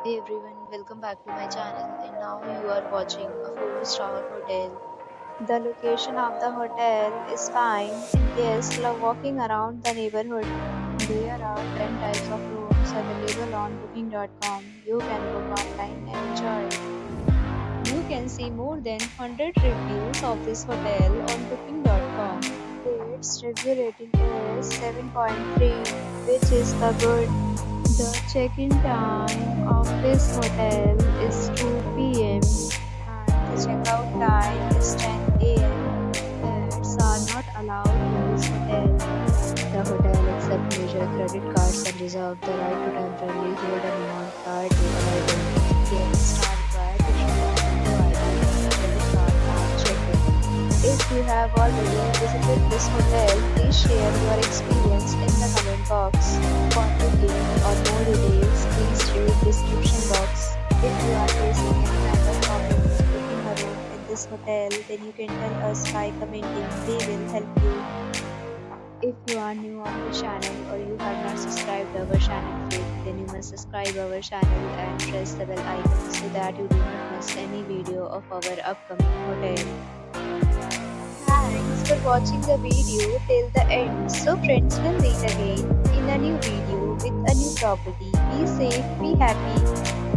Hey everyone, welcome back to my channel and now you are watching a 4-star hotel. The location of the hotel is fine and guests love walking around the neighborhood. There are 10 types of rooms available on booking.com. You can book online and enjoy it. You can see more than 100 reviews of this hotel on booking.com. Its review rating is 7.3, which is the good. The check-in time of this hotel is 2 p.m. and the check-out time is 10 a.m. Pets are not allowed in this hotel. The hotel accepts major credit cards and reserves the right to temporarily hold an amount prior to arrival. Guests are required to show a photo ID and credit card at check-in. If you have already visited this hotel, please share your experience in the comment box. For booking or more details, please read description box. If you are facing any kind of problem with booking a room in this hotel, then you can tell us by commenting. We will help you. If you are new on the channel or you have not subscribed our channel yet, then you must subscribe our channel and press the bell icon so that you do not miss any video of our upcoming hotel. Thanks for watching the video till the end. So friends, will meet again in a new video with a new property. Be safe, be happy.